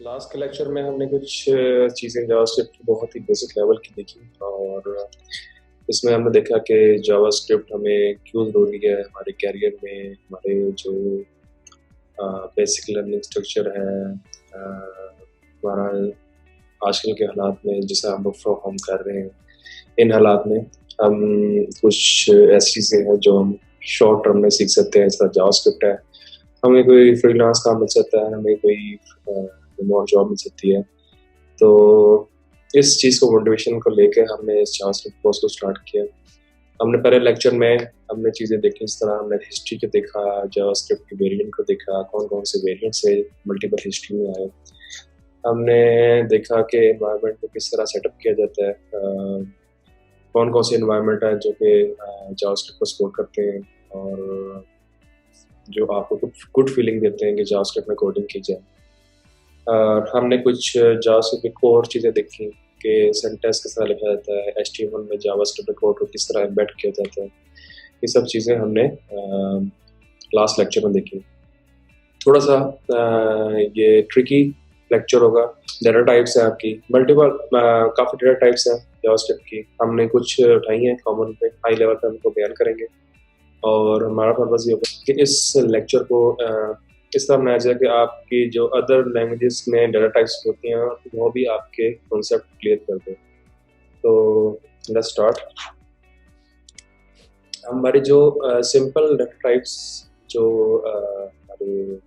Last के lecture में हमने कुछ चीज़ें जावास्क्रिप्ट की बहुत ही बेसिक लेवल की देखी और इसमें हमने देखा कि जावास्क्रिप्ट हमें क्यों ज़रूरी है हमारे कैरियर में, हमारे जो बेसिक लर्निंग स्ट्रक्चर है, हमारा आजकल के हालात में जिसे हम परफॉर्म कर रहे हैं, इन हालात में हम कुछ ऐसी चीज़ें हैं जो हम शॉर्ट टर्म में सीख सकते हैं, जैसा जावास्क्रिप्ट है। हमें कोई फ्रीलांस काम मिल सकता है, हमें कोई रिमोट जॉब मिल सकती है। तो इस चीज़ को मोटिवेशन को लेके हमने इस जावास्क्रिप्ट कोर्स को स्टार्ट किया। हमने पहले लेक्चर में हमने चीज़ें देखी, इस तरह हमने हिस्ट्री को देखा, जावास्क्रिप्ट के वेरिएंट को देखा, कौन-कौन से वेरिएंट से मल्टीपल हिस्ट्री में आए। हमने देखा कि एनवायरनमेंट को किस तरह सेटअप किया जाता है, कौन-कौन से एनवायरनमेंट है जो कि जावास्क्रिप्ट को सपोर्ट करते हैं और जो आपको गुड फीलिंग देते हैं कि जावास्क्रिप्ट में कोडिंग की जाए। हमने कुछ जावास्क्रिप्ट की कोर चीज़ें देखी कि सिंटैक्स किस तरह लिखा जाता है, एचटीएमएल में जावास्क्रिप्ट कोड को किस तरह एम्बेड किया जाता है। ये सब चीज़ें हमने लास्ट लेक्चर में देखी। थोड़ा सा ये ट्रिकी लेक्चर होगा। डेटा टाइप्स है आपकी मल्टीपल, काफ़ी डेटा टाइप्स हैं जावास्क्रिप्ट की। हमने कुछ उठाई हैं कॉमन पे, हाई लेवल पे उनको बयान करेंगे और हमारा पर्पस ये होगा कि इस लेक्चर को इस तरह बनाया जाए कि आपकी जो अदर लैंग्वेजेस में डेटा टाइप्स होती हैं वो भी आपके कॉन्सेप्ट क्लियर कर दें। तो लेट्स स्टार्ट। हमारी जो सिंपल डेटा टाइप्स जो हमारे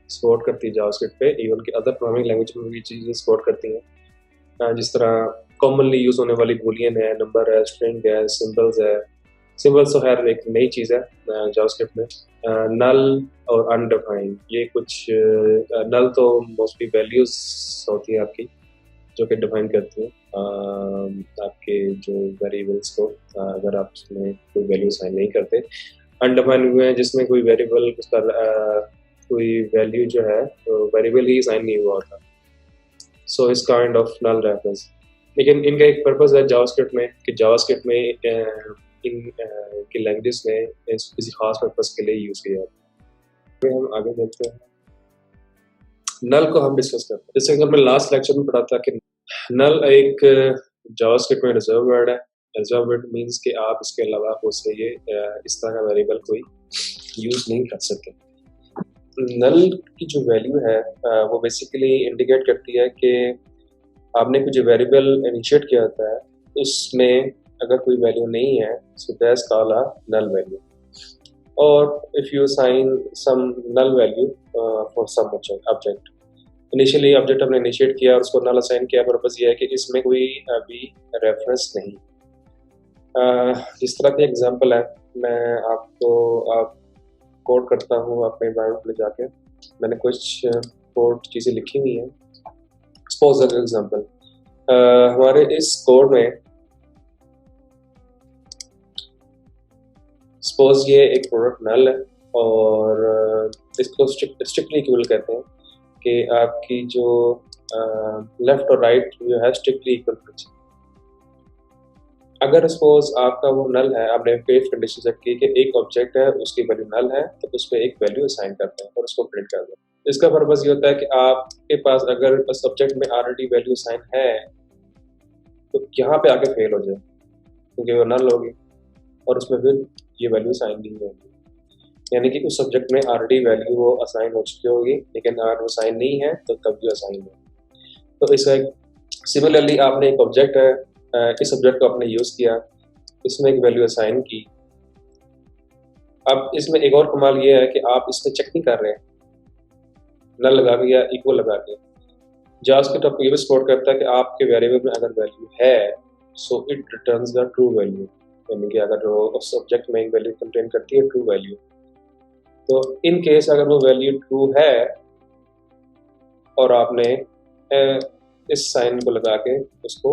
सपोर्ट करती है जावास्क्रिप्ट पे, इवन कि अदर प्रोग्रामिंग लैंग्वेज में भी चीज़ें सपोर्ट करती हैं। जिस तरह कॉमनली यूज़ होने वाली बूलियन है, नंबर है, स्ट्रिंग है, सिंबल्स है। सिंबल्स तो खैर एक नई चीज़ है जावास्क्रिप्ट में। नल और अनडिफाइंड, ये कुछ नल तो मोस्टली वैल्यूज होती है आपकी, जो कि डिफाइन करती हैं आपके जो वेरिएबल्स को। अगर आप उसमें कोई वैल्यू साइन नहीं करते। अनडिफाइंड हुए हैं जिसमें कोई वेरिएबल उसका कोई वैल्यू जो है वेरिएबल ही साइन नहीं हुआ होता। सो इस काइंड ऑफ नल रेफरेंस। लेकिन इनका एक पर्पस है जावास्क्रिप्ट में कि जावास्क्रिप्ट में इन की लैंग्वेज में किसी खास पर्पस के लिए यूज़ किया जाता है। हम आगे देखते हैं, नल को हम डिस्कस करते हैं। जैसे कि मैं लास्ट लेक्चर में पढ़ा था कि नल एक जावास्क्रिप्ट में रिजर्व वर्ड है। रिजर्व वर्ड मींस कि आप इसके अलावा उसे ये इस तरह का वेरिएबल कोई यूज़ नहीं कर सकते। नल की जो वैल्यू है वो बेसिकली इंडिकेट करती है कि आपने कुछ वेरिएबल इनिशिएट किया होता है, उसमें अगर कोई वैल्यू नहीं है, so that's called a null value. और if you assign some null value for some object, initially object हमने इनिशिएट किया और उसको नल असाइन किया, पर्पस ये है कि इसमें कोई अभी रेफरेंस नहीं। जिस तरह की एग्जांपल है, मैं आपको आप कोड करता हूँ अपने एनवायरनमेंट में जाके। मैंने कुछ कोड चीज़ें लिखी हुई हैं। सपोज अगर एग्जांपल हमारे इस कोड में सपोज ये एक प्रोडक्ट नल है और इसको स्ट्रिक्टली इक्वल कहते हैं कि आपकी जो लेफ्ट और राइट जो है स्ट्रिक्टली इक्वल होना चाहिए। अगर सपोज आपका वो नल है, आपने इफ कंडीशन सेट की कि एक ऑब्जेक्ट है उसकी वैल्यू नल है, तो उस पर एक वैल्यू असाइन करते हैं और उसको प्रिंट कर दें। इसका पर्पस ये होता है कि आपके पास अगर उस ऑब्जेक्ट में ऑलरेडी वैल्यू असाइन है तो यहाँ पे आके फेल हो जाए, क्योंकि वो नल होगी और उसमें फिर ये वैल्यू असाइन नहीं होगी। यानी कि उस सब्जेक्ट में ऑलरेडी वैल्यू वो असाइन हो चुकी होगी, लेकिन अगर वो असाइन नहीं है तो तब भी असाइन है। तो इसका सिमिलरली आपने एक ऑब्जेक्ट है, इस ऑब्जेक्ट को आपने यूज़ किया, इसमें एक वैल्यू असाइन की। अब इसमें एक और कमाल ये है कि आप इसमें चेक नहीं कर रहे हैं नल लगा के या इक्वल लगा के। जावास्क्रिप्ट आपको ये भी सपोर्ट करता है कि आपके वेरिएबल में अगर वैल्यू है, so it returns the true value. यानी कि अगर वो उस ऑब्जेक्ट में एक वैल्यू कंटेन करती है ट्रू वैल्यू, तो इन केस अगर वो वैल्यू ट्रू है और आपने इस साइन को लगा के उसको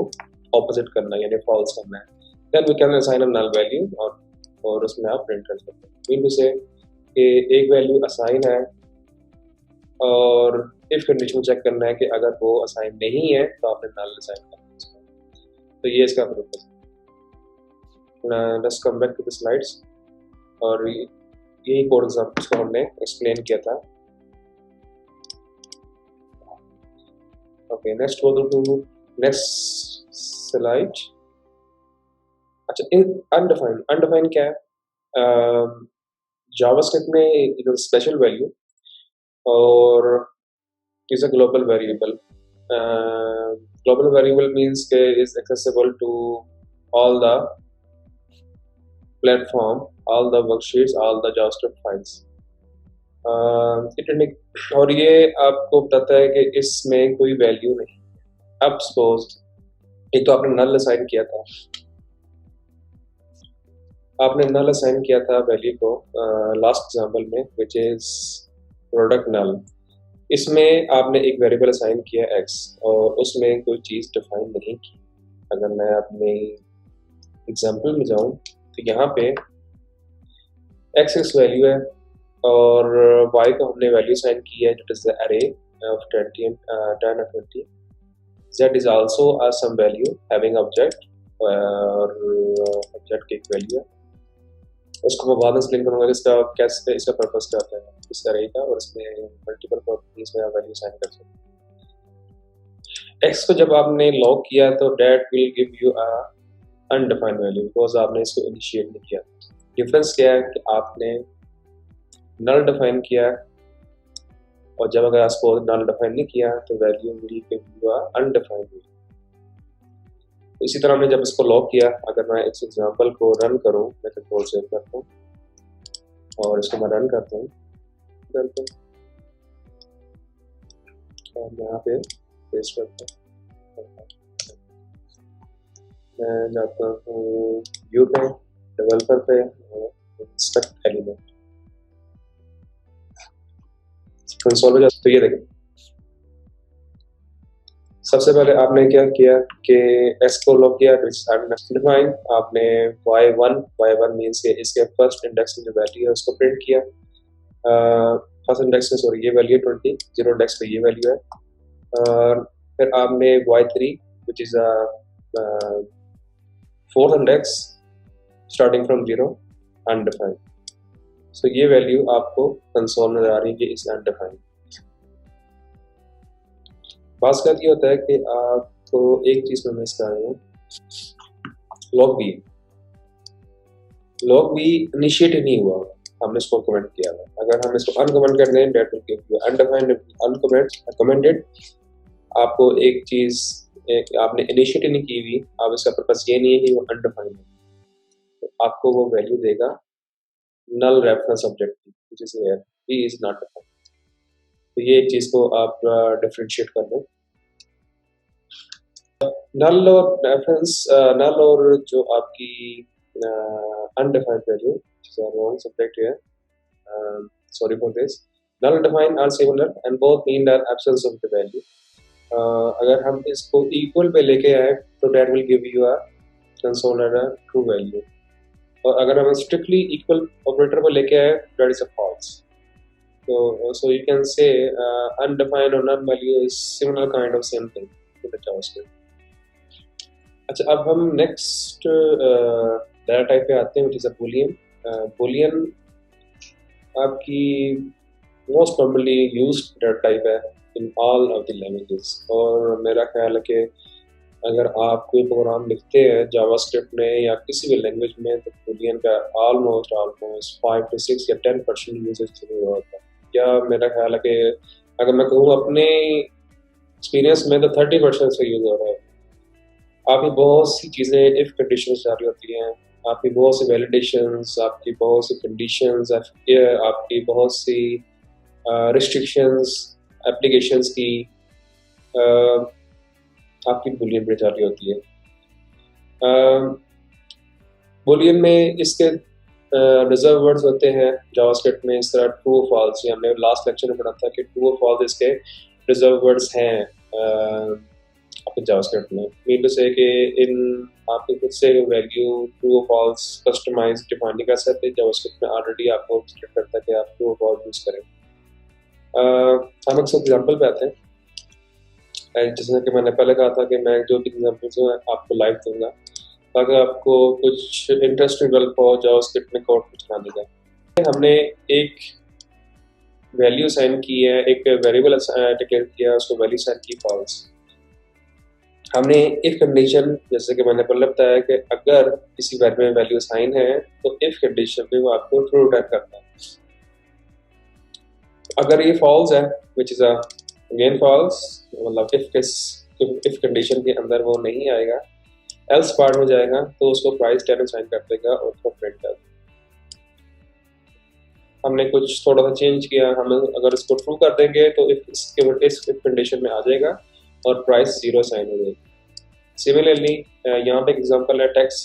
ऑपोजिट करना है, यानी फॉल्स करना है, then we can assign a null value और उसमें आप प्रिंट कर सकते हैं। मीन टू से कि एक वैल्यू असाइन है और इफ कंडीशन चेक करना है कि अगर वो असाइन नहीं है तो आपने नल असाइन करना है इसको। तो ये इसका पर्पस है। Let's come back to the slides. और यही कोड एग्जांपल्स को हमने एक्सप्लेन किया था। Okay, next go to next slide. अच्छा, अनडिफाइंड क्या है? जावास्क्रिप्ट में एक स्पेशल वैल्यू और is a global variable. Global variable means के is accessible to all the platform, all the worksheets, all the JavaScript files. और ये आपको बताता है कि इसमें कोई वैल्यू नहीं। अब सपोज एक तो आपने नल असाइन किया था, वैल्यू को लास्ट एग्जांपल में, विच इज प्रोडक्ट नल। इसमें आपने एक वेरिएबल असाइन किया x और उसमें कोई चीज़ डिफाइन नहीं की। अगर मैं अपने एग्जांपल में जाऊं तो यहाँ पे x वैल्यू है और y को हमने वैल्यू असाइन की है, जो इज द अरे ऑफ 10 और 20। z is also some value having object और ऑब्जेक्ट की एक वैल्यू है। उसको मैं बाद में एक्सप्लेन करूंगा कि इसका कैसे, इसका पर्पस क्या होता है इस अरे का, और इसमें मल्टीपल प्रॉपर्टीज में आप वैल्यू असाइन कर सकते हैं। x को जब आपने लॉक किया तो that will give you a undefined value, because आपने इसको इनिशिएट नहीं किया। डिफरेंस क्या है कि आपने नल डिफाइन किया और जब अगर आपको नल डिफाइन नहीं किया तो value will give you a undefined value. इसी तरह हमने जब इसको लॉक किया, अगर मैं इस एग्जांपल को रन करूं, मैं कंट्रोल सेव करता हूं और इसको मैं रन करता हूं और यहाँ पे पेस्ट करता हूं। मैं जाता हूँ व्यू पे, डेवलपर पे और इंस्ट्रक्ट एलिमेंट, कंसोल पे जाता। तो ये देखें, सबसे पहले आपने क्या किया कि s को लॉक किया, डिफाइन आपने y1 मींस के इसके फर्स्ट इंडेक्स में जो वैल्यू है उसको प्रिंट किया। फर्स्ट इंडेक्स में सॉरी ये वैल्यू 20, जीरो इंडेक्स पे ये वैल्यू है। फिर आपने y3 which is fourth index starting from zero undefined. So ये वैल्यू आपको कंसोल में आ रही है कि इस अनडिफाइंड। बात का ये होता है कि आपको एक चीज में मिस कर रहे हूँ, लॉग बी इनिशिएट नहीं हुआ, हमने इसको कमेंट किया था। अगर हम इसको अनकमेंट कर दें, that will give you undefined uncommented. आपको एक चीज आपने इनिशिएट नहीं की हुई, अब इसका पर्पस ये नहीं है कि वो अनडिफाइंड है, तो आपको वो वैल्यू देगा नल रेफरेंस ऑब्जेक्ट की, which is here he is not defined. तो ये एक चीज को आप डिफरेंशिएट कर दें। नल और रेफरेंस, नल और जो आपकी अनडिफाइंड वैल्यू, सब्जेक्ट है, sorry for this, null and define are similar and both mean the absence of the value. अगर हम इसको इक्वल पे लेके आए तो that will give you a console and a true value, और अगर हम स्ट्रिक्टली इक्वल ऑपरेटर को लेके आए that is a false. So you can say undefined or null value is similar kind of same thing to the JavaScript. अच्छा, अब हम next data type पे आते हैं, which is a boolean. boolean आपकी most commonly used data type है in all of the languages, और मेरा ख्याल है कि अगर आप कोई प्रोग्राम लिखते हैं जावास्क्रिप्ट में या किसी भी लैंग्वेज में तो boolean का ऑलमोस्ट 5 to 6 या 10% यूजेज जरूर होता है। या मेरा ख्याल है कि अगर मैं कहूँ अपने एक्सपीरियंस में तो 30% से यूज हो रहा है। आपकी बहुत सी चीज़ें इफ कंडीशंस जारी होती हैं, आपकी बहुत सी वैलिडेशंस, आपकी बहुत सी कंडीशंस, आपकी बहुत सी रिस्ट्रिक्शंस एप्लीकेशंस की आपकी बूलियन पे जारी होती है। बूलियन में इसके रिजर्व वर्ड्स होते हैं जावास्क्रिप्ट में, इस तरह ट्रू और फॉल्स। हमने लास्ट लेक्चर में पढ़ा था कि ट्रू और फॉल्स इसके रिजर्व वर्ड्स हैं आपके जावास्क्रिप्ट में। मीन टू से कि इन आपके खुद से वैल्यू ट्रू और फॉल्स कस्टमाइज डिफाइन नहीं कर सकते, जावास्क्रिप्ट में ऑलरेडी आपको एक्सपेक्ट करता है कि आप ट्रू और फॉल्स यूज करें। हम एक एग्जांपल पे आते हैं, जैसे कि मैंने पहले कहा था कि मैं जो भी एग्जांपल्स हैं आपको लाइव दूंगा ताकि आपको कुछ इंटरेस्टिंग डेवलप हो जावास्क्रिप्ट में कोड कुछ बनाने का। हमने एक वैल्यू साइन की है, एक वेरिएबल डिक्लेयर किया, उसको वैल्यू साइन की फॉल्स। हमने इफ कंडीशन, जैसे कि मैंने पहले बताया कि अगर किसी वेरिएबल में वैल्यू साइन है तो इफ कंडीशन में वो आपको ट्रू रिटर्न करता है। अगर ये फॉल्स है, विच इज अगेन फॉल्स, मतलब इफ कंडीशन के अंदर वो नहीं आएगा, एल्स पार्ट में जाएगा तो उसको प्राइस टैग साइन कर देगा और उसको प्रिंट कर देगा। हमने कुछ थोड़ा सा चेंज किया, हम अगर इसको ट्रू कर देंगे तो इस कंडीशन में आ जाएगा और प्राइस 0 साइन हो जाएगी। सिमिलरली यहाँ पे एक एग्जांपल है टैक्स।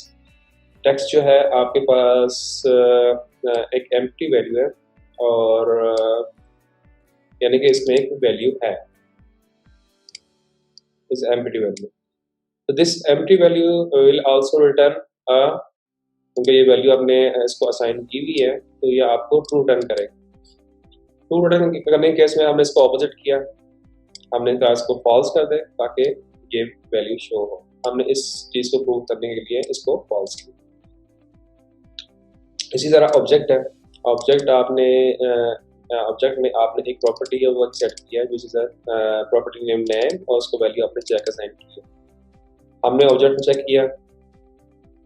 टैक्स जो है आपके पास एक एम्प्टी वैल्यू है और यानी कि इसमें एक वैल्यू है, इस एम्प्टी वैल्यू, तो this empty value will also return क्योंकि ये वैल्यू आपने इसको असाइन की हुई है तो ये आपको ट्रू रिटर्न करेगा। ट्रू रिटर्न करने के केस में हमने इसको ऑपोजिट किया, हमने कहा इसको फॉल्स कर दे ताकि ये वैल्यू शो हो। हमने इस चीज़ को प्रूव करने के लिए इसको फॉल्स किया। इसी तरह ऑब्जेक्ट है, ऑब्जेक्ट आपने ऑब्जेक्ट में आपने एक प्रॉपर्टी है वो सेट किया है, जिस प्रॉपर्टी नेम नेम और उसको वैल्यू आपने चेक असाइन की है। हमने ऑब्जेक्ट चेक किया,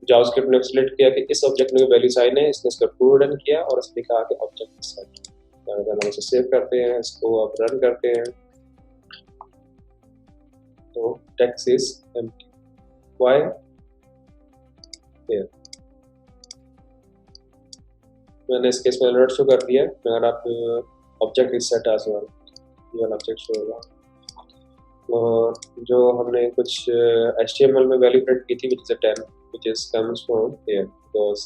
जावास्क्रिप्ट ने सिलेक्ट किया कि इस ऑब्जेक्ट में वैल्यू साइन है, इसने इसका ट्रू रिटर्न किया और इसने कहा कि ऑब्जेक्ट सेट। अगर हम इसे सेव करते हैं, इसको अब रन करते हैं तो text is empty. Why? Here मैंने इस केस में अलर्ट शो कर दिया, अगर आप object is set as well, ये वाला ऑब्जेक्ट शो होगा। और जो हमने कुछ HTML में वैल्यू प्रिंट की थी which is a 10 which is comes from here because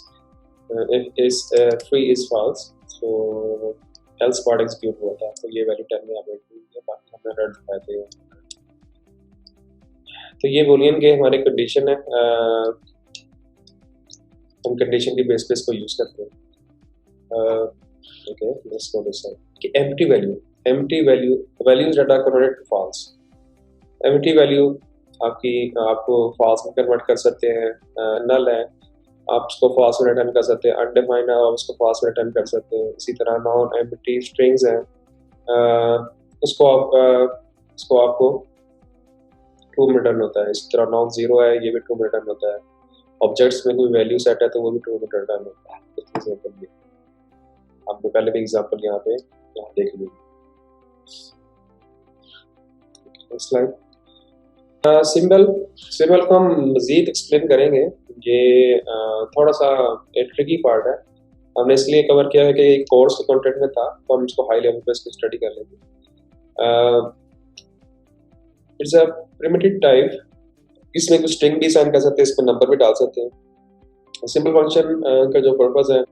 if is free is false so else part execute हुआ था, तो ये वैल्यू 10 में आपने दी है, बाकी हमने रन दिखाए थे। तो ये बूलियन के हमारे कंडीशन है, हम कंडीशन की बेस पे इसको यूज करते हैं। Okay, let's go this side कि empty values data converted to false. Empty value आपको फॉल्स में कन्वर्ट कर सकते हैं, नल है आप उसको फॉल्स में रिटर्न कर सकते हैं, अनडिफाइंड है आप उसको फॉल्स में रिटर्न कर सकते हैं। इसी तरह नॉन एम्प्टी स्ट्रिंग्स हैं, उसको आपको ट्रू रिटर्न होता है। इसी तरह नॉन जीरो है, ये भी ट्रू रिटर्न होता है। ऑब्जेक्ट्स में कोई वैल्यू सेट है तो वो भी ट्रू रिटर्न होता है। आपको पहले भी एग्जांपल यहाँ देख लीजिए। स्लाइड सिंबल को हम मजीद एक्सप्लेन करेंगे, ये थोड़ा सा ट्रिकी पार्ट है। हमने इसलिए कवर किया है कि कोर्स के कंटेंट में था तो हम इसको हाई लेवल पे इसको स्टडी कर लेंगे। इट्स अ प्रिमिटिव टाइप, इसमें कुछ स्ट्रिंग भी साइन कर सकते हैं, इसमें नंबर भी डाल सकते हैं। सिंपल फंक्शन का जो पर्पस है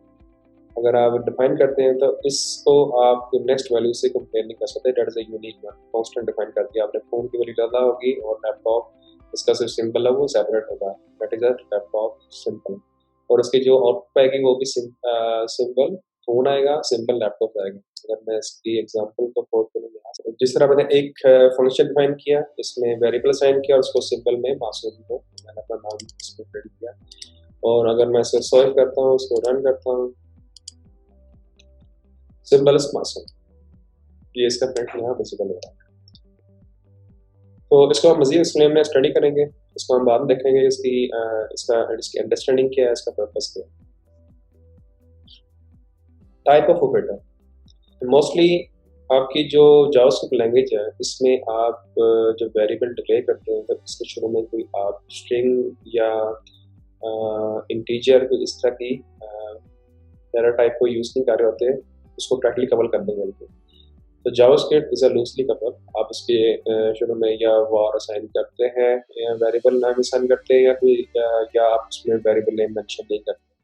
अगर आप डिफाइन करते हैं तो इसको आप नेक्स्ट वैल्यू से कंपेयर नहीं कर सकते, that is a unique one. Constant define कर दिया आपने, फोन की वैल्यू डाला होगी और लैपटॉप इसका सिर्फ सिंबल है वो सेपरेट होगा, that is a laptop symbol. और उसकी जो आउटपुट आएगी वो भी सिंबल फोन आएगा, सिंबल लैपटॉप आएगा। अगर मैं इसकी एग्जांपल को कोड करूँ यहाँ से, जिस तरह मैंने एक फंक्शन डिफाइन किया, इसमें वेरिएबल साइन किया और उसको सिंबल में मासूम को मैंने अपना नाम इसमें प्रिंट किया, और अगर मैं इसे सॉल्व करता हूँ, इसको रन करता हूँ, सिंबल इज मासूम, ये इसका प्रिंट यहाँ विजिबल हो रहा है। तो इसको हम मजीद एक्सप्लेन में स्टडी करेंगे, इसको हम बाद में देखेंगे इसकी अंडरस्टैंडिंग क्या है, इसका पर्पस क्या है। टाइप ऑफ ऑपरेटर, मोस्टली आपकी जो जावास्क्रिप्ट लैंग्वेज है इसमें आप जो वेरिएबल डिक्लेयर करते हैं तो इसके शुरू में कोई आप स्ट्रिंग या इंटीजर कोई इस तरह की डेटा टाइप को यूज़ नहीं कर रहे होते, उसको करेक्टली कवर करने के लिए। तो JavaScript is a loosely cover, आप इसके शुरू में या वार असाइन करते हैं या वेरिएबल नाम असाइन करते हैं या आप उसमें वेरिएबल नेम मेंशन नहीं करते।